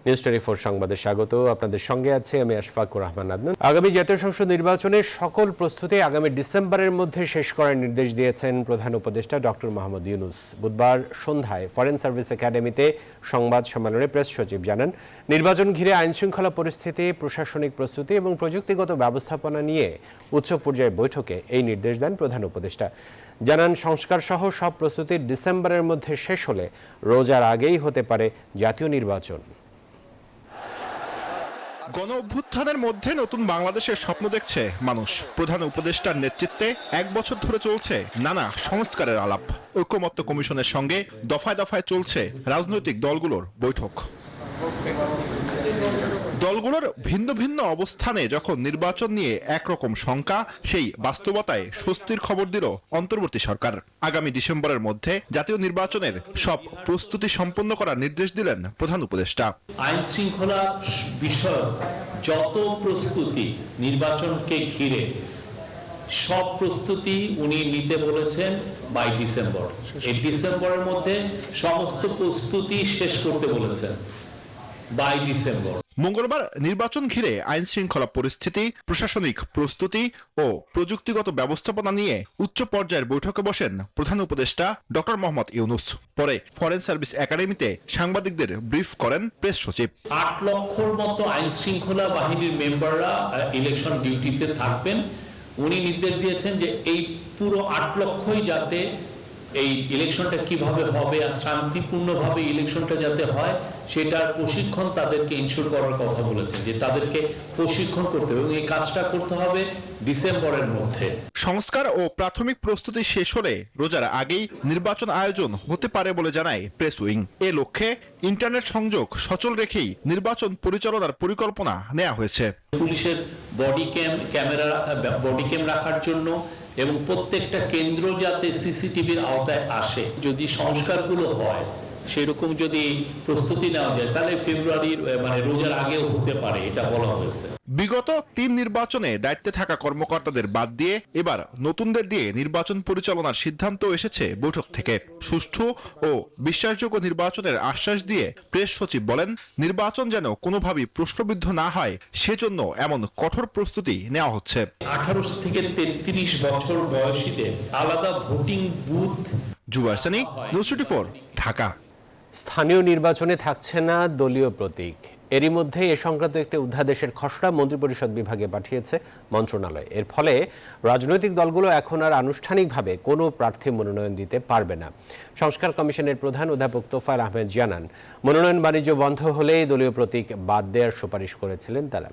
News 24 সংবাদে স্বাগত। আপনাদের সঙ্গে আছে আমি আশফাকুর রহমান আদনান। আগামী জাতীয় সংসদ নির্বাচনের সকল প্রস্তুতি আগামী ডিসেম্বরের মধ্যে শেষ করার নির্দেশ দিয়েছেন প্রধান উপদেষ্টা ডক্টর মোহাম্মদ ইউনূস। বুধবার সন্ধ্যায় ফরেন সার্ভিস একাডেমিতে সংবাদ সম্মেলনে প্রেস সচিব জানান, নির্বাচন ঘিরে আইনশৃঙ্খলা পরিস্থিতি, প্রশাসনিক প্রস্তুতি এবং প্রযুক্তিগত ব্যবস্থাপনা নিয়ে উচ্চ পর্যায়ের বৈঠকে এই নির্দেশ দেন প্রধান উপদেষ্টা। জানান, সংস্কার সহ সব প্রস্তুতি ডিসেম্বরের মধ্যে শেষ হলে রোজার আগেই হতে পারে জাতীয় নির্বাচন। গণ অভ্যুত্থানের মধ্যে নতুন বাংলাদেশের স্বপ্ন দেখছে মানুষ। প্রধান উপদেষ্টার নেতৃত্বে 1 বছর ধরে চলছে নানা সংস্কারের আলাপ। ঐকমত্য কমিশনের সঙ্গে দফায় দফায় চলছে রাজনৈতিক দলগুলোর বৈঠক। দলগুলোর ভিন্ন ভিন্ন অবস্থানে যখন নির্বাচন নিয়ে একরকম শঙ্কা, সেই বাস্তবতায় স্বস্তির খবর দিল অন্তর্বর্তী সরকার। আগামী ডিসেম্বরের মধ্যে জাতীয় নির্বাচনের সব প্রস্তুতি সম্পন্ন করার নির্দেশ দিলেন প্রধান উপদেষ্টা। আইন শৃঙ্খলা বিষয়ক যত প্রস্তুতি নির্বাচনকে ঘিরে সব প্রস্তুতি উনি নিতে বলেছেন বাই ডিসেম্বর। এই ডিসেম্বরের মধ্যে সমস্ত প্রস্তুতি শেষ করতে বলেছেন বাই ডিসেম্বর। মঙ্গলবার নির্বাচন ঘিরে আইন শৃঙ্খলা পরিস্থিতি, প্রশাসনিক প্রস্তুতি ও প্রযুক্তিগত ব্যবস্থাপনা নিয়ে উচ্চ পর্যায়ের বৈঠকে বসেন প্রধান উপদেষ্টা ডক্টর মোহাম্মদ ইউনূস। পরে ফরেন সার্ভিস একাডেমিতে সাংবাদিকদের ব্রিফ করেন প্রেস সচিব। 8 লক্ষর মতো আইন শৃঙ্খলা বাহিনীর মেম্বাররা ইলেকশন ডিউটিতে থাকবেন। উনি নির্দেশ দিয়েছেন যে এই পুরো 8 লক্ষই যাতে এই ইলেকশনটা কিভাবে হবে আর শান্তিপূর্ণভাবে ইলেকশনটা যাতে হয় সেটার প্রশিক্ষণ তাদেরকে ইনশিওর করার কথা বলেছেন, যে তাদেরকে প্রশিক্ষণ করতে হবে এবং এই কাজটা করতে হবে ডিসেম্বরের মধ্যে। সংস্কার ও প্রাথমিক প্রস্তুতি শেষ হলে রোজার আগেই নির্বাচন আয়োজন হতে পারে বলে জানায় প্রেস উইং। এ লক্ষ্যে ইন্টারনেট সংযোগ সচল রেখেই নির্বাচন পরিচালনার পরিকল্পনা নেওয়া হয়েছে। পুলিশের বডি ক্যাম রাখার জন্য এবং প্রত্যেকটা কেন্দ্র যাতে সিসিটিভির আওতায় আসে, যদি সংস্কারগুলো হয় সেরকম যদি প্রস্তুতি নেওয়া যায় তাহলে ফেব্রুয়ারির রোজার আগেও হতে পারে, এটা বলা হয়েছে। বিগত 3 নির্বাচনে দায়িত্বে থাকা কর্মকর্তাদের বাদ দিয়ে এবার নতুনদের দিয়ে নির্বাচন পরিচালনার সিদ্ধান্ত এসেছে বৈঠক থেকে। সুষ্ঠু ও বিশ্বাসযোগ্য নির্বাচনের আশ্বাস দিয়ে প্রেস সচিব বলেন, নির্বাচন যেন কোনোভাবেই প্রশ্নবিদ্ধ না হয় সেজন্য এমন কঠোর প্রস্তুতি নেওয়া হচ্ছে। 18 থেকে 33 বছর বয়সীদের আলাদা voting booth. Zubayer Sani, news 24, Dhaka. স্থানীয় নির্বাচনে থাকছে না দলীয় প্রতীক। এরই মধ্যে এ সংক্রান্ত একটি অধ্যাদেশের খসড়া মন্ত্রিপরিষদ বিভাগে পাঠিয়েছে মন্ত্রণালয়। এর ফলে রাজনৈতিক দলগুলো এখন আর আনুষ্ঠানিকভাবে কোনো প্রার্থী মনোনয়ন দিতে পারবে না। সংস্কার কমিশনের প্রধান অধ্যাপক তোফায়েল আহমেদ জানান, মনোনয়ন বাণিজ্য বন্ধ হলেই দলীয় প্রতীক বাদ দেওয়ার সুপারিশ করেছিলেন তারা।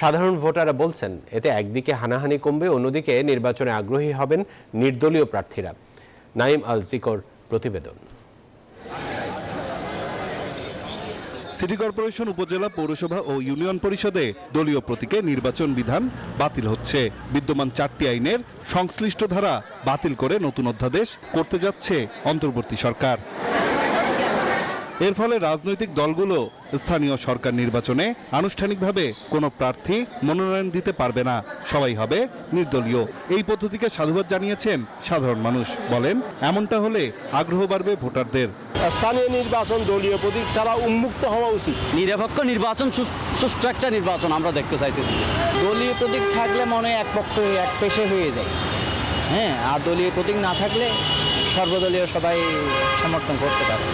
সাধারণ ভোটাররা বলছেন, এতে একদিকে হানাহানি কমবে, অন্যদিকে নির্বাচনে আগ্রহী হবেন নির্দলীয় প্রার্থীরা। নাইম আল জিকর প্রতিবেদন। সিটি কর্পোরেশন, উপজেলা, পৌরসভা ও ইউনিয়ন পরিষদে দলীয় প্রতীকে নির্বাচন বিধান বাতিল হচ্ছে। বিদ্যমান 4টি আইনের সংশ্লিষ্ট ধারা বাতিল করে নতুন অধ্যাদেশ করতে যাচ্ছে অন্তর্বর্তী সরকার। এর ফলে রাজনৈতিক দলগুলো স্থানীয় সরকার নির্বাচনে আনুষ্ঠানিকভাবে কোনো প্রার্থী মনোনয়ন দিতে পারবে না, সবাই হবে নির্দলীয়। এই পদ্ধতিকে সাধুবাদ জানিয়েছেন সাধারণ মানুষ। বলেন, এমনটা হলে আগ্রহ বাড়বে ভোটারদের। স্থানীয় নির্বাচন দলীয় প্রতীক ছাড়া উন্মুক্ত হওয়া উচিত। নিরপেক্ষ নির্বাচন, সুষ্ঠু একটা নির্বাচন আমরা দেখতে চাইতেছি। দলীয় প্রতীক থাকলে মনে এক পক্ষ এক পেশে হয়ে যায়, হ্যাঁ, আর দলীয় প্রতীক না থাকলে সর্বদলীয় সবাই সমর্থন করতে পারে।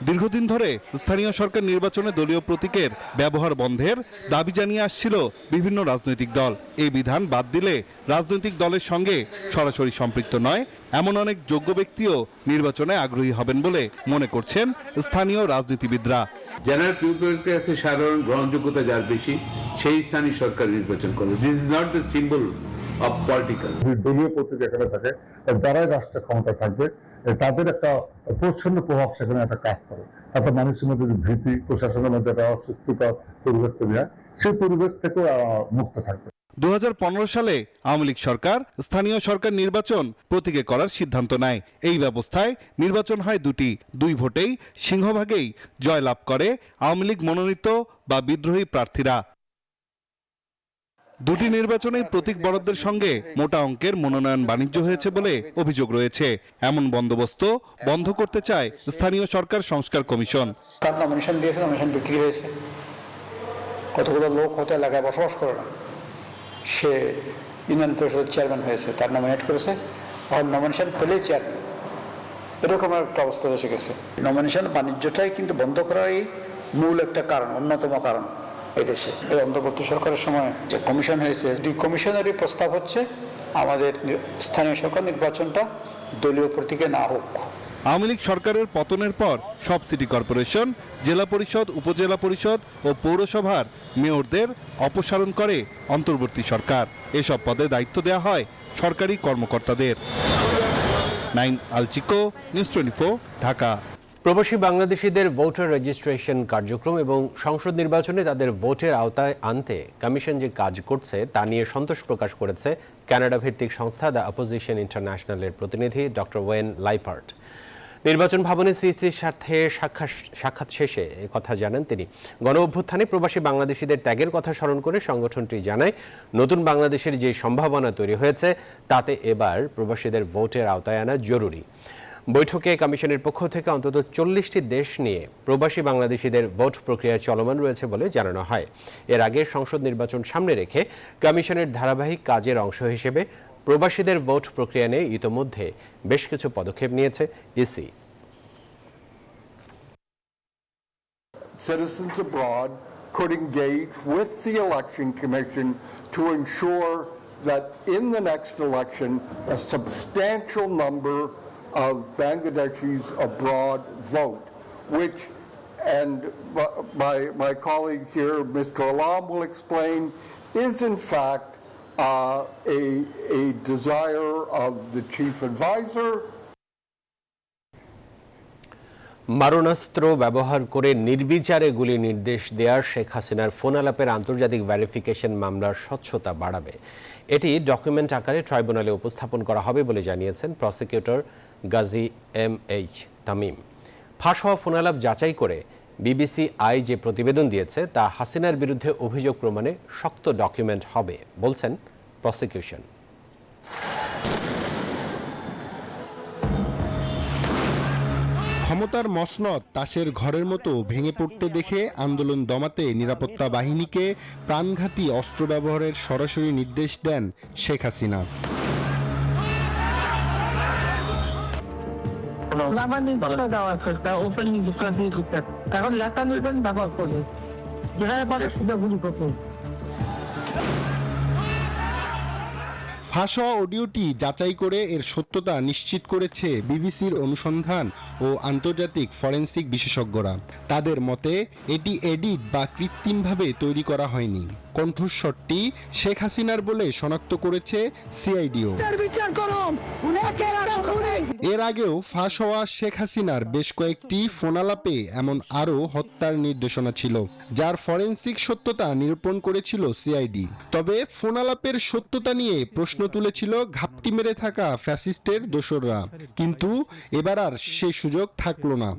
দীর্ঘদিন ধরে স্থানীয় সরকার নির্বাচনে দলীয় প্রতীকের ব্যবহার বন্ধের দাবি জানিয়ে আসছিল বিভিন্ন রাজনৈতিক দল। এই বিধান বাদ দিলে রাজনৈতিক দলের সঙ্গে সরাসরি সম্পৃক্ত নয় এমন অনেক যোগ্য ব্যক্তিও নির্বাচনে আগ্রহী হবেন বলে মনে করছেন স্থানীয় রাজনীতিবিদরা। জেনারেল পিপলের কাছে সাধারণ গ্রহণযোগ্যতা যার বেশি, সেই স্থানীয় সরকার নির্বাচন করবে। This is not the symbol of political. দলীয় প্রতীক এখানে থাকে, যারাই রাষ্ট্রের ক্ষমতা থাকবে তাদের একটা প্রচ্ছন্ন প্রভাব সেখানে একটা কাজ করে। তাতে মানুষের মধ্যে ভীতি, প্রশাসনের মধ্যে একটা অস্বস্তিকর পরিবেশ তৈরি হয়, সেই পরিবেশ থেকেও মুক্ত থাকবে। 2015 সালে আওয়ামী লীগ সরকার স্থানীয় সরকার নির্বাচন প্রতীকে করার সিদ্ধান্ত নেয়। এই ব্যবস্থায় নির্বাচন হয় দুই ভোটেই সিংহভাগেই জয়লাভ করে আওয়ামী লীগ মনোনীত বা বিদ্রোহী প্রার্থীরা। দুটি নির্বাচনেই প্রতীক বরাদ্দের সঙ্গে মোটা অঙ্কের মনোনয়ন বাণিজ্য হয়েছে বলে অভিযোগ রয়েছে। এমন বন্দোবস্ত বন্ধ করতে চায় স্থানীয় সরকার সংস্কার কমিশন। কার নমিনেশন দিয়েছে, নমিনেশন বিক্রি হয়েছে, কতগুলো লোক হয়তো এলাকায় বসবাস করে না, সে ইউনিয়ন পরিষদের চেয়ারম্যান হয়েছে, তার নমিনেট করেছে, আর নমিনেশন পেলেই চেয়ারম্যান, এরকম একটা অবস্থা এসে গেছে। নমিনেশন বাণিজ্যটাই কিন্তু বন্ধ করার মূল একটা কারণ, অন্যতম কারণ এই দেশে। এই অন্তর্বর্তী সরকারের সময় যে কমিশন হয়েছে, দুই কমিশনেরই প্রস্তাব হচ্ছে আমাদের স্থানীয় সরকার নির্বাচনটা দলীয় প্রতীকে না হোক। আওয়ামী লীগ সরকারের পতনের পর সব সিটি কর্পোরেশন, জেলা পরিষদ, উপজেলা পরিষদ ও পৌরসভার মেয়রদের অপসারণ করে অন্তর্বর্তী সরকার। এসব পদে দায়িত্ব দেওয়া হয় সরকারি কর্মকর্তাদের। নাইম আলচিকো, নিউজ 24, ঢাকা। প্রবাসী বাংলাদেশিদের ভোটার রেজিস্ট্রেশন কার্যক্রম এবং সংসদ নির্বাচনে তাদের ভোটের আওতায় আনতে কমিশন যে কাজ করছে তা নিয়ে সন্তোষ প্রকাশ করেছে কানাডা ভিত্তিক সংস্থা দ্য অপোজিশন ইন্টারন্যাশনালের প্রতিনিধি ডক্টর ওয়েন লাইপার্ট। নির্বাচন ভবনে সিইসির সাথে সাক্ষাৎ শেষে কথা জানান তিনি। গণ অভ্যুত্থানে প্রবাসী বাংলাদেশিদের ত্যাগের কথা স্মরণ করে সংগঠনটি জানায়, নতুন বাংলাদেশের যে সম্ভাবনা তৈরি হয়েছে তাতে এবার প্রবাসীদের ভোটের আওতায় আনা জরুরি। বৈঠকে কমিশনের পক্ষ থেকে অন্তত 40টি দেশ নিয়ে প্রবাসী বাংলাদেশিদের ভোট প্রক্রিয়া চলমান রয়েছে বলে জানানো হয়। এর আগে সংসদ নির্বাচন সামনে রেখে কমিশনের ধারাবাহিক কাজের অংশ হিসেবে প্রবাসীদের ভোট প্রক্রিয়া নিয়ে ইতোমধ্যে বেশ কিছু পদক্ষেপ নিয়েছে EC. Citizens abroad could engage with the Election Commission to ensure that in the next election a substantial number of Bangladeshis abroad vote, which, and my colleague here, Mr. Alam, will explain, is in fact a desire of the chief advisor. মারণাস্ত্র ব্যবহার করে নির্বিচারে গুলির নির্দেশ দেওয়ার শেখ হাসিনার phone আলাপের আন্তর্জাতিক verification মামলার স্বচ্ছতা বাড়াবে। এটি ডকুমেন্ট আকারে ট্রাইব্যুনালে উপস্থাপন করা হবে বলে জানিয়েছেন প্রসিকিউটর গাজী MH তামিম। ফাঁস হওয়া ফোন আলাপ যাচাই করে BBC আই যে প্রতিবেদন দিয়েছে তা হাসিনার বিরুদ্ধে অভিযোগ প্রমাণে শক্ত ডকুমেন্ট হবে বলছেন প্রসিকিউশন। ক্ষমতার মসনদ তাসের ঘরের মতো ভেঙে পড়তে দেখে আন্দোলন দমাতে নিরাপত্তা বাহিনীকে প্রাণঘাতী অস্ত্র ব্যবহারের সরাসরি নির্দেশ দেন শেখ হাসিনা। ফাঁস হওয়া অডিওটি যাচাই করে এর সত্যতা নিশ্চিত করেছে বিবিসির অনুসন্ধান ও আন্তর্জাতিক ফরেনসিক বিশেষজ্ঞরা। তাদের মতে এটি এডিট বা কৃত্রিমভাবে তৈরি করা হয়নি। কণ্ঠস্বরটি শেখ হাসিনার বলে শনাক্ত করেছে সিআইডিও। এর আগেও ফাঁস হওয়া শেখ হাসিনার বেশ কয়েকটি ফোনালাপে এমন আরও হত্যার নির্দেশনা ছিল, যার ফরেনসিক সত্যতা নিরূপণ করেছিল সিআইডি। তবে ফোনালাপের সত্যতা নিয়ে প্রশ্ন তুলেছিল ঘাপটি মেরে থাকা ফ্যাসিস্টের দোসররা, কিন্তু এবার আর সেই সুযোগ থাকলো না।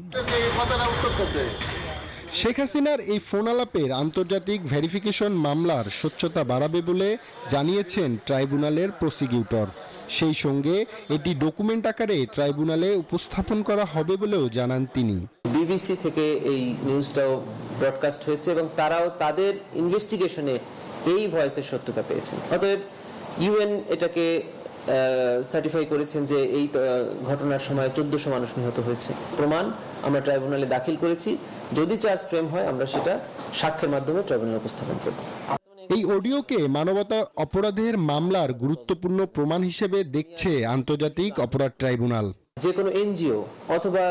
শেখ হাসিনার এই ফোন আলাপের আন্তর্জাতিক ভেরিফিকেশন মামলার স্বচ্ছতা বাড়াবে বলে জানিয়েছেন ট্রাইব্যুনালের প্রসিকিউটর। সেই সঙ্গে এটি ডকুমেন্ট আকারে ট্রাইব্যুনালে উপস্থাপন করা হবে বলেও জানান তিনি। বিবিসি থেকে এই নিউজটাও ব্রডকাস্ট হয়েছে এবং তারাও তাদের ইনভেস্টিগেশনে এই ভয়েসের সত্যতা পেয়েছেন। অতএব ইউএন এটাকে সার্টিফাই করেছেন যে এই ঘটনার সময় 1400 মানুষ নিহত হয়েছে। প্রমাণ আমরা ট্রাইব্যুনালে দাখিল করেছি, যদি চার্জ ফ্রেম হয় আমরা সেটা সাক্ষ্যের মাধ্যমে ট্রাইব্যুনালে উপস্থাপন করব। এই অডিওকে মানবতা অপরাধের মামলার গুরুত্বপূর্ণ প্রমাণ হিসেবে দেখছে আন্তর্জাতিক অপরাধ ট্রাইব্যুনাল। যে কোনো এনজিও অথবা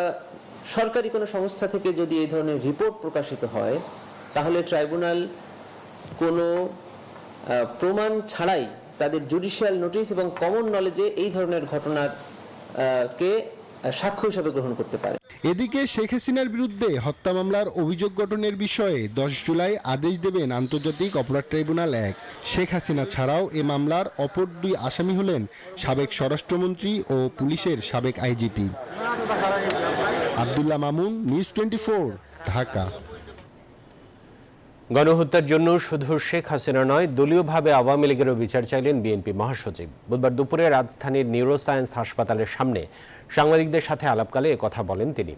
সরকারি কোনো সংস্থা থেকে যদি এই ধরনের রিপোর্ট প্রকাশিত হয়, তাহলে ট্রাইব্যুনাল কোনো প্রমাণ ছাড়াই তাদের জুডিশিয়াল নোটিশ এবং কমন নলেজে এই ধরনের ঘটনার কে সাক্ষ্য হিসেবে গ্রহণ করতে পারে। এদিকে শেখ হাসিনার বিরুদ্ধে হত্যা মামলার অভিযোগ গঠনের বিষয়ে 10 জুলাই আদেশ দেবেন আন্তর্জাতিক অপরাধ ট্রাইব্যুনাল 1। শেখ হাসিনা ছাড়াও এ মামলার অপর 2 আসামি হলেন সাবেক স্বরাষ্ট্রমন্ত্রী ও পুলিশের সাবেক আইজিপি। আব্দুল্লাহ মামুন, নিউজ 24, ঢাকা। গণহত্যার জন্য শুধু শেখ হাসিনা নয়, দলীয়ভাবে আওয়ামী লীগেরও বিচার চাইলেন বিএনপি মহাসচিব। বুধবার দুপুরে রাজধানীর নিউরোসায়েন্স হাসপাতালের সামনে সাংবাদিকদের সাথে আলাপকালে একথা বলেন তিনি।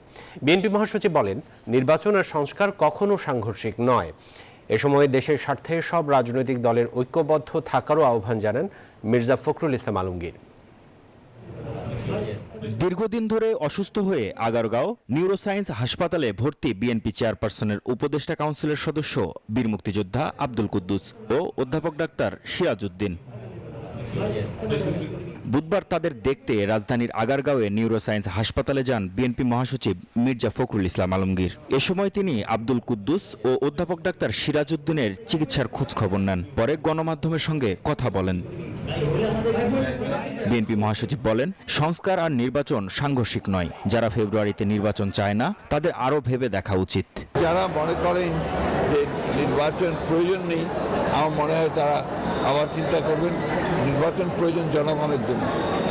বিএনপি মহাসচিব বলেন, নির্বাচন আর সংস্কার কখনো সাংঘর্ষিক নয়। এ সময় দেশের স্বার্থে সব রাজনৈতিক দলের ঐক্যবদ্ধ থাকারও আহ্বান জানান মির্জা ফখরুল ইসলাম আলমগীর। দীর্ঘদিন ধরে অসুস্থ হয়ে আগারগাঁও নিউরোসায়েন্স হাসপাতালে ভর্তি বিএনপি চেয়ারপারসনের উপদেষ্টা কাউন্সিলের সদস্য বীর মুক্তিযোদ্ধা আব্দুল কুদ্দুস ও অধ্যাপক ডাক্তার সিরাজউদ্দিন। বুধবার তাদের দেখতে রাজধানীর আগারগাঁওয়ে নিউরোসায়েন্স হাসপাতালে যান বিএনপি মহাসচিব মির্জা ফখরুল ইসলাম আলমগীর। এ সময় তিনি আব্দুল কুদ্দুস ও অধ্যাপক ডাক্তার সিরাজউদ্দিনের চিকিৎসার খোঁজ খবর নেন। পরে গণমাধ্যমের সঙ্গে কথা বলেন। বিএনপি মহাসচিব বলেন, সংস্কার আর নির্বাচন সাংঘর্ষিক নয়। যারা ফেব্রুয়ারিতে নির্বাচন চায় না, তাদের আরও ভেবে দেখা উচিত। যারা মনে করেন যে নির্বাচন প্রয়োজন নেই, আমার মনে হয় তারা আবার চিন্তা করবেন। নির্বাচন প্রয়োজন জনগণের জন্য।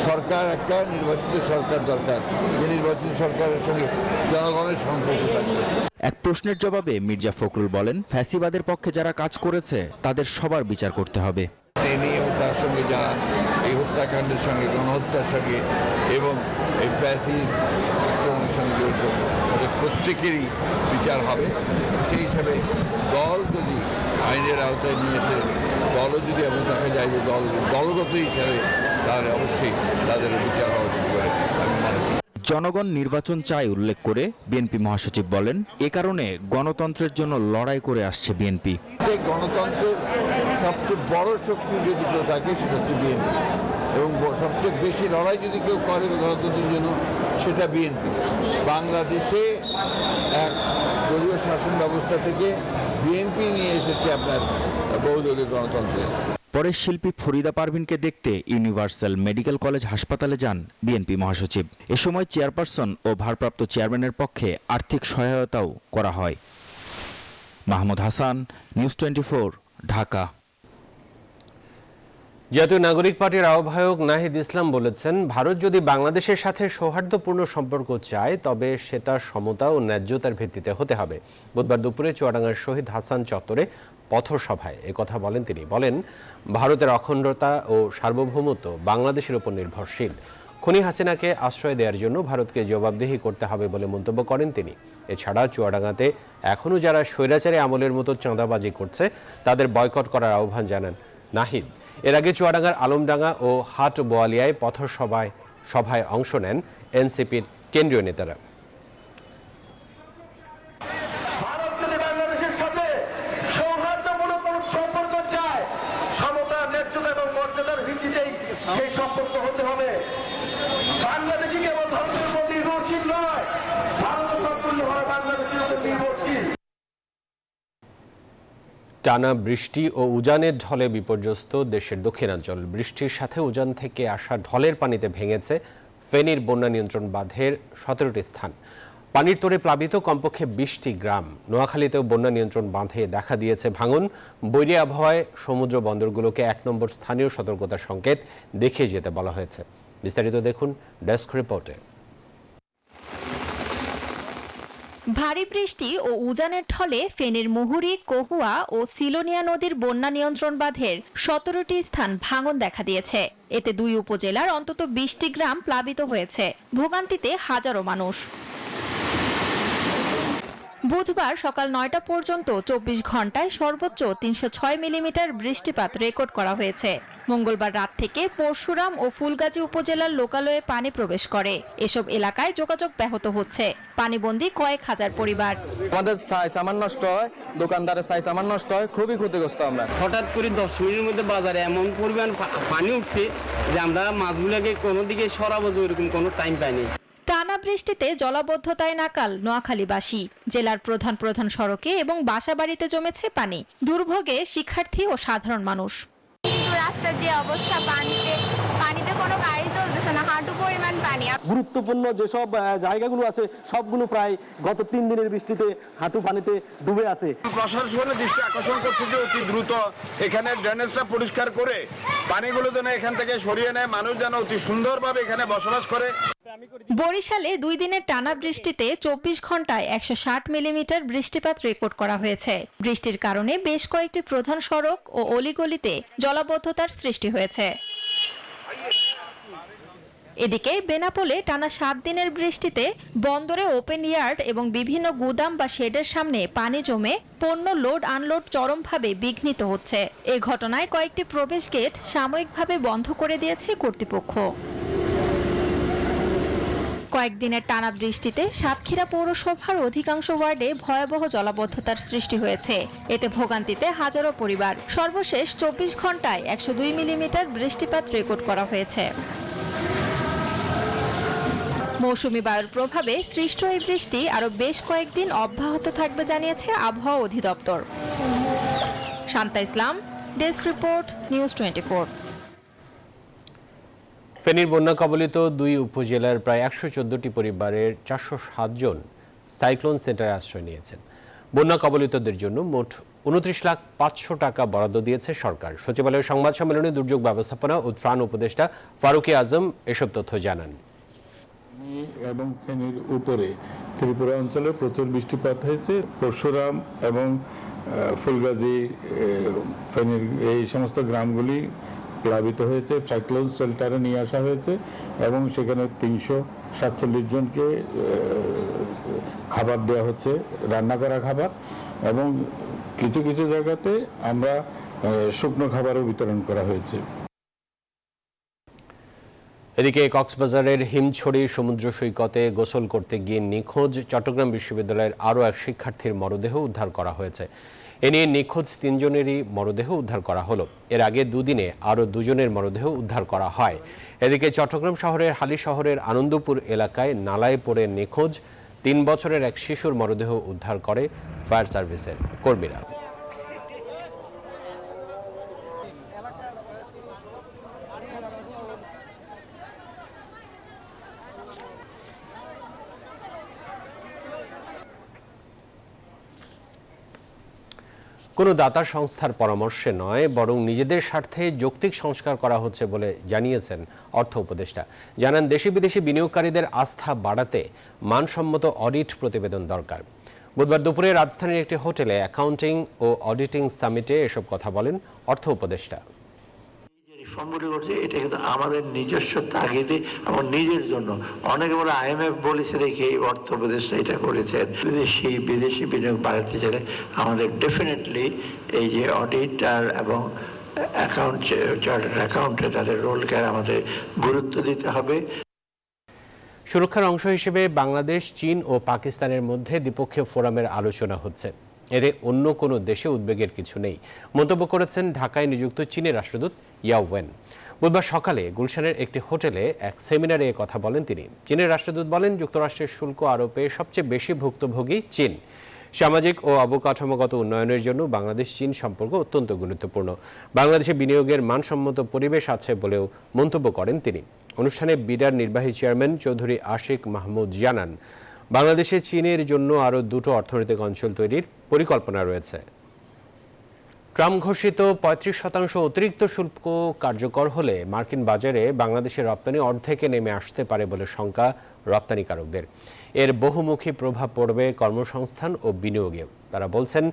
সরকার একটা নির্বাচিত সরকার দরকার, যে নির্বাচিত সরকারের সঙ্গে জনগণের সম্পর্ক থাকবে। এক প্রশ্নের জবাবে মির্জা ফখরুল বলেন, ফ্যাসিবাদের পক্ষে যারা কাজ করেছে তাদের সবার বিচার করতে হবে। তিনি ও তার সঙ্গে যারা এই হত্যাকাণ্ডের সঙ্গে, গণহত্যার সঙ্গে এবং এই ফ্যাসির আক্রমণের সঙ্গে জড়িত, তাদের প্রত্যেকেরই বিচার হবে। সেই হিসাবে দল যদি আইনের আওতায় নিয়ে এসে দলও যদি এমন দেখা যায় যে দলগত হিসাবে, তাহলে অবশ্যই তাদের বিচার হওয়া উচিত বলে আমি মনে করি। জনগণ নির্বাচন চায় উল্লেখ করে বিএনপি মহাসচিব বলেন, এ কারণে গণতন্ত্রের জন্য লড়াই করে আসছে বিএনপি। গণতন্ত্রের সবচেয়ে বড় শক্তি যদি কেউ থাকে সেটা হচ্ছে বিএনপি, এবং সবচেয়ে বেশি লড়াই যদি কেউ করে গণতন্ত্রের জন্য সেটা বিএনপি। বাংলাদেশে এক দলীয় শাসন ব্যবস্থা থেকে বিএনপি নিয়ে এসেছে আপনার বহুদলীয় গণতন্ত্রে। পরে শিল্পী ফরিদা পারভিনকে দেখতে ইউনিভার্সাল মেডিকেল কলেজ হাসপাতালে যান বিএনপি মহাসচিব। এ সময় চেয়ারপারসন ও ভারপ্রাপ্ত চেয়ারম্যানের পক্ষে আর্থিক সহায়তাও করা হয়। মাহমুদ হাসান, নিউজ 24, ঢাকা। জাতীয় নাগরিক পার্টির আহ্বায়ক নাহিদ ইসলাম বলেছেন, ভারত যদি বাংলাদেশের সাথে সৌহার্দ্যপূর্ণ সম্পর্ক চায়, তবে সেটা সমতা ও ন্যায্যতার ভিত্তিতে হতে হবে। বুধবার দুপুরে চুয়াডাঙ্গার শহীদ হাসান চত্বরে পথসভায় একথা বলেন তিনি। বলেন, ভারতের অখণ্ডতা ও সার্বভৌমত্ব বাংলাদেশের উপর নির্ভরশীল। খুনি হাসিনাকে আশ্রয় দেওয়ার জন্য ভারতকে জবাবদিহি করতে হবে বলে মন্তব্য করেন তিনি। এছাড়া চুয়াডাঙ্গাতে এখনও যারা স্বৈরাচারী আমলের মতো চাঁদাবাজি করছে, তাদের বয়কট করার আহ্বান জানান নাহিদ। এর আগে চুয়াডাঙ্গার আলমডাঙ্গা ও হাট বোয়ালিয়ায় সভায় অংশ নেন এনসিপির কেন্দ্রীয় নেতারা। টানা বৃষ্টি ও উজানের ঢলে বিপর্যস্ত দেশের দক্ষিণাঞ্চল। বৃষ্টির সাথে উজান থেকে আসা ঢলের পানিতে ভেঙেছে ফেনীর বন্যা নিয়ন্ত্রণ বাঁধের 17টি স্থান। পানির তোড়ে প্লাবিত কমপক্ষে 20টি গ্রাম। নোয়াখালীতেও বন্যা নিয়ন্ত্রণ বাঁধে দেখা দিয়েছে ভাঙন। বৈরী আবহাওয়ায় সমুদ্র বন্দরগুলোকে 1 নম্বর স্থানীয় সতর্কতার সংকেত দেখিয়ে যেতে বলা হয়েছে। বিস্তারিত দেখুন ডেস্ক রিপোর্টে। ভারী বৃষ্টি ও উজানের ঢলে ফেনীর মুহুরী, কহুয়া ও সিলোনিয়া নদীর বন্যা নিয়ন্ত্রণ বাঁধের 17টি স্থান ভাঙন দেখা দিয়েছে। এতে 2 উপজেলার অন্তত 20টি গ্রাম প্লাবিত হয়েছে। ভোগান্তিতে হাজারো মানুষ। বুধবার সকাল 9টা পর্যন্ত 24 ঘন্টায় সর্বোচ্চ 306 মিলিমিটার বৃষ্টিপাত রেকর্ড করা হয়েছে। মঙ্গলবার রাত থেকে পরশুরাম ও ফুলগাজী উপজেলার লোকালয়ে পানি প্রবেশ করে। এসব এলাকায় যোগাযোগ ব্যাহত হচ্ছে। পানিবন্দী কয়েক হাজার পরিবার। আমাদের সামান নষ্ট হয়, দোকানদারের সামান নষ্ট হয়, খুবই ক্ষতিগ্রস্ত আমরা। হঠাৎ করে 10 মিনিটের মধ্যে বাজারে এমন পরিমাণ পানি উঠছে যে আমরা মাছগুলোকে কোনো দিকে সরাবো এরকম কোনো টাইম পাইনি। টানা বৃষ্টিতে জলাবদ্ধতায় নাকাল নোয়াখালীবাসী। জেলার প্রধান সড়কে এবং বাসাবাড়িতে জমেছে পানি। দুর্ভোগে শিক্ষার্থী ও সাধারণ মানুষ। কিন্তু রাস্তার যে অবস্থা, পানিতে কোনো গাড়ি চলতেছে না, হাঁটু পরিমাণ পানি। গুরুত্বপূর্ণ যেসব জায়গাগুলো আছে সবগুলো প্রায় গত 3 দিনের বৃষ্টিতে হাঁটু পানিতে ডুবে আছে। প্রশাসনের দৃষ্টি আকর্ষণ করছে যে অতি দ্রুত এখানে ড্রেনেজটা পরিষ্কার করে পানিগুলো যেন এখান থেকে সরিয়ে নেয়, মানুষ যেন অতি সুন্দরভাবে এখানে বসবাস করে। বরিশালে 2 দিনের টানা বৃষ্টিতে 24 ঘন্টায় 160 মিলিমিটার বৃষ্টিপাত রেকর্ড করা হয়েছে। বৃষ্টির কারণে বেশ কয়েকটি প্রধান সড়ক ও অলিগলিতে জলাবদ্ধতার সৃষ্টি হয়েছে। এদিকে বেনাপোলে টানা 7 দিনের বৃষ্টিতে বন্দরে ওপেন ইয়ার্ড এবং বিভিন্ন গুদাম বা শেডের সামনে পানি জমে পণ্য লোড আনলোড চরমভাবে বিঘ্নিত হচ্ছে। এই ঘটনায় কয়েকটি প্রবেশ গেট সাময়িকভাবে বন্ধ করে দিয়েছে কর্তৃপক্ষ। কয়েকদিনের টানা বৃষ্টিতে সাতক্ষীরা পৌরসভার অধিকাংশ ওয়ার্ডে ভয়াবহ জলাবদ্ধতার সৃষ্টি হয়েছে। এতে ভোগান্তিতে হাজারো পরিবার। সর্বশেষ 24 ঘন্টায় 102 মিলিমিটার বৃষ্টিপাত রেকর্ড করা হয়েছে। মৌসুমী বায়ুর প্রভাবে সৃষ্ট এই বৃষ্টি আরও বেশ কয়েকদিন অব্যাহত থাকবে জানিয়েছে আবহাওয়া অধিদপ্তর। শান্তা ইসলাম, ডেস্ক রিপোর্ট, নিউজ 24। ফেনীর বন্যা কবলিত 2 উপজেলার প্রায় 114টি পরিবারের 407 জন সাইক্লোন সেন্টারে আশ্রয় নিয়েছেন। বন্যা কবলিতদের জন্য মোট 29,500,000 টাকা বরাদ্দ দিয়েছে সরকার। সচিবালয়ের সংবাদ সম্মেলনে দুর্যোগ ব্যবস্থাপনা ও ত্রাণ উপদেষ্টা ফারুকী আজম এসব তথ্য জানান। এবং ফেনীর উপরে ত্রিপুরা অঞ্চলে প্রচুর বৃষ্টিপাত হয়েছে। পরশুরাম এবং ফুলগাজী, ফেনীর এই সমস্ত গ্রামগুলি প্লাবিত হয়েছে। সাইক্লোন শেল্টারে নিয়ে আসা হয়েছে এবং সেখানে 347 জনকে খাবার দেওয়া হচ্ছে, রান্না করা খাবার, এবং কিছু কিছু জায়গাতে আমরা শুকনো খাবারও বিতরণ করা হয়েছে। এদিকে কক্সবাজারের হিমছড়ি সমুদ্র সৈকতে গোসল করতে গিয়ে নিখোঁজ চট্টগ্রাম বিশ্ববিদ্যালয়ের আরও এক শিক্ষার্থীর মরদেহ উদ্ধার করা হয়েছে। এ নিয়ে নিখোঁজ 3 জনেরই মরদেহ উদ্ধার করা হলো। এর আগে 2 দিনে আরও 2 জনের মরদেহ উদ্ধার করা হয়। এদিকে চট্টগ্রাম শহরের হালি শহরের আনন্দপুর এলাকায় নালায় পড়ে নিখোঁজ 3 বছরের এক শিশুর মরদেহ উদ্ধার করে ফায়ার সার্ভিসের কর্মীরা। কোনো দাতা সংস্থার পরামর্শে নয়, বরং নিজেদের স্বার্থে যৌক্তিক সংস্কার করা হচ্ছে বলে জানিয়েছেন অর্থ উপদেষ্টা। জানান, দেশি বিদেশি বিনিয়োগকারীদের আস্থা বাড়াতে মানসম্মত অডিট প্রতিবেদন দরকার। বুধবার দুপুরে রাজধানীর একটি হোটেলে অ্যাকাউন্টিং ও অডিটিং সামিটে এসব কথা বলেন অর্থ উপদেষ্টা। সম্পূর্ণ করছে এটা কিন্তু আমাদের নিজস্ব তাগিদে এবং নিজের জন্য। অনেকে বলে IMF বলেছে দেখে এই অর্থ উপদেষ্টা এটা করেছেন। বিদেশি বিনিয়োগ বাড়াতে চাইলে আমাদের ডেফিনেটলি এই যে অডিটার এবং চার্টার্ড অ্যাকাউন্টে তাদের রোলকে আমাদের গুরুত্ব দিতে হবে। সুরক্ষার অংশ হিসেবে বাংলাদেশ, চীন ও পাকিস্তানের মধ্যে দ্বিপক্ষীয় ফোরামের আলোচনা হচ্ছে। এতে অন্য কোনো দেশে উদ্বেগের কিছু নেই মন্তব্য করেছেন ঢাকায় নিযুক্ত চীনের রাষ্ট্রদূত ইয়াও ওয়েন। বুধবার সকালে গুলশানের একটি হোটেলে এক সেমিনারে কথা বলেন তিনি। চীনের রাষ্ট্রদূত বলেন, যুক্তরাষ্ট্রের শুল্ক আরোপে সবচেয়ে বেশি ভুক্তভোগী চীন। সামাজিক ও অবকাঠামোগত উন্নয়নের জন্য বাংলাদেশ চীন সম্পর্ক অত্যন্ত গুরুত্বপূর্ণ। বাংলাদেশে বিনিয়োগের মানসম্মত পরিবেশ আছে বলেও মন্তব্য করেন তিনি। অনুষ্ঠানে বিডার নির্বাহী চেয়ারম্যান চৌধুরী আশিক মাহমুদ জানান, বাংলাদেশে চীনের জন্য আরও 2টো অর্থনৈতিক অঞ্চল তৈরির পরিকল্পনা রয়েছে। ট্রাম্প ঘোষিত 35% অতিরিক্ত শুল্ক কার্যকর হলে মার্কিন বাজারে বাংলাদেশের রপ্তানি অর্ধেকে নেমে আসতে পারে বলে শঙ্কা রপ্তানিকারকদের। এর বহুমুখী প্রভাব পড়বে কর্মসংস্থান ও বিনিয়োগে। তারা বলছেন,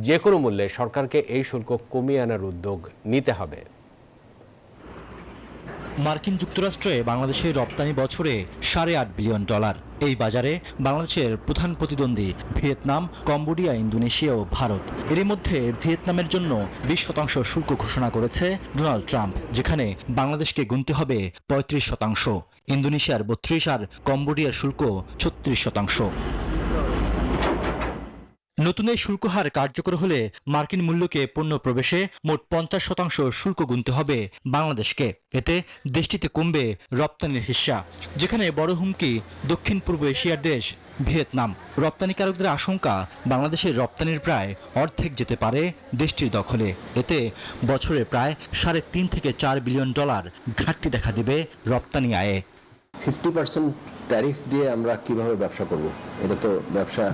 যে কোনো মূল্যে সরকারকে এই শুল্ক কমিয়ে আনার উদ্যোগ নিতে হবে। মার্কিন যুক্তরাষ্ট্রে বাংলাদেশের রপ্তানি বছরে $8.5 বিলিয়ন। এই বাজারে বাংলাদেশের প্রধান প্রতিদ্বন্দ্বী ভিয়েতনাম, কম্বোডিয়া, ইন্দোনেশিয়া ও ভারত। এরই মধ্যে ভিয়েতনামের জন্য 20% শুল্ক ঘোষণা করেছে ডোনাল্ড ট্রাম্প, যেখানে বাংলাদেশকে গুনতে হবে 35%, ইন্দোনেশিয়ার 32% আর কম্বোডিয়ার শুল্ক 36%। নতুন এই শুল্ক হার কার্যকর হলে মার্কিন মূল্যকে পণ্য প্রবেশে মোট 50% শুল্ক গুনতে হবে বাংলাদেশকে। এতে দেশটিতে কমবে রপ্তানির হিস্সা, যেখানে বড় হুমকি দক্ষিণ পূর্ব এশিয়ার দেশ ভিয়েতনাম। রপ্তানিকারকদের আশঙ্কা, বাংলাদেশের রপ্তানির প্রায় অর্ধেক যেতে পারে দেশটির দখলে। এতে বছরে প্রায় $3.5 থেকে $4 বিলিয়ন ঘাটতি দেখা দেবে রপ্তানি আয়ে। 50% ট্যারিফ দিয়ে আমরা কিভাবে ব্যবসা করব? এটা তো ব্যবসা,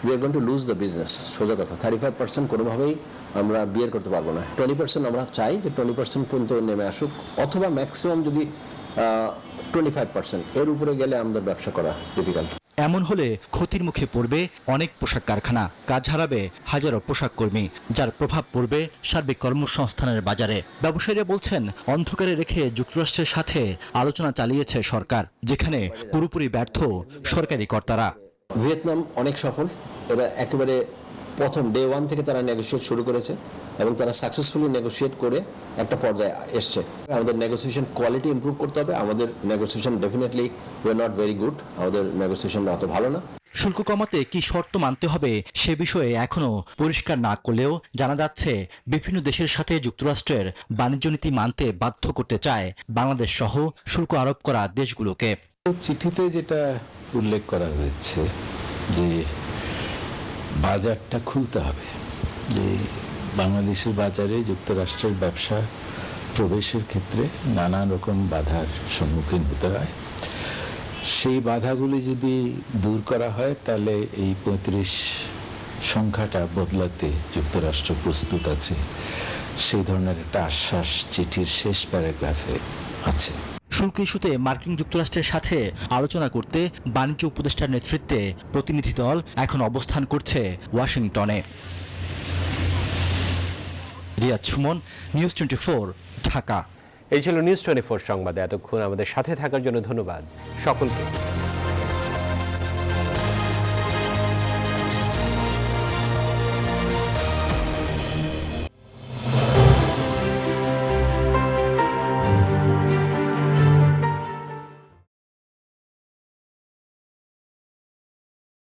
we are going to lose the business, সোজা কথা। 35% কোনোভাবেই আমরা বিয়ার করতে পারবো না। 20% আমরা চাই যে 20% পর্যন্ত নেমে আসুক, অথবা ম্যাক্সিমাম যদি 25%, এর উপরে গেলে আমাদের ব্যবসা করা ডিফিকাল্ট। এমন হলে ক্ষতির মুখে পড়বে অনেক পোশাক কারখানা, কাজ হারাবে হাজারো পোশাক কর্মী, যার প্রভাব পড়বে সার্বিক কর্মসংস্থানের বাজারে। ব্যবসায়ীরা বলছেন, অন্ধকারে রেখে যুক্তরাষ্ট্রের সাথে আলোচনা চালিয়েছে সরকার, যেখানে পুরোপুরি ব্যর্থ সরকারি কর্তারা। ভিয়েতনাম অনেক সফল, এরা একেবারে প্রথম ডে 1 থেকে তারা নেগোসিয়েট শুরু করেছে এবং তারা সাকসেসফুলি নেগোসিয়েট করে একটা পর্যায়ে এসছে। আমাদের নেগোসিয়েশন কোয়ালিটি ইমপ্রুভ করতে হবে। আমাদের negotiation definitely way not very good, আমাদের নেগোসিয়েশন অত ভালো না। শুল্ক কমাতে কি শর্ত মানতে হবে সে বিষয়ে এখনো পরিষ্কার না করলেও জানা যাচ্ছে, বিভিন্ন দেশের সাথে যুক্তরাষ্ট্রের বাণিজ্য নীতি মানতে বাধ্য করতে চায় বাংলাদেশ সহ শুল্ক আরোপ করা দেশগুলোকে। চিঠিতে যেটা উল্লেখ করা হয়েছে যে বাজারটা খুলতে হবে, যে বাংলাদেশের বাজারে যুক্তরাষ্ট্রের ব্যবসা প্রবেশের ক্ষেত্রে নানান রকম বাধার সম্মুখীন হতে হয়। সেই বাধাগুলি যদি দূর করা হয় তাহলে এই 35 সংখ্যাটা বদলাতে যুক্তরাষ্ট্র প্রস্তুত আছে, সেই ধরনের একটা আশ্বাস চিঠির শেষ প্যারাগ্রাফে আছে। শুল্ক ইস্যুতে মার্কিন যুক্তরাষ্ট্রের সাথে আলোচনা করতে বাণিজ্য উপদেষ্টার নেতৃত্বে প্রতিনিধি দল এখন অবস্থান করছে ওয়াশিংটনে। রিয়াদ সুমন, নিউজ 24, ঢাকা। এই ছিল নিউজ 24 সংবাদে। এতক্ষণ আমাদের সাথে থাকার জন্য ধন্যবাদ সকলকে।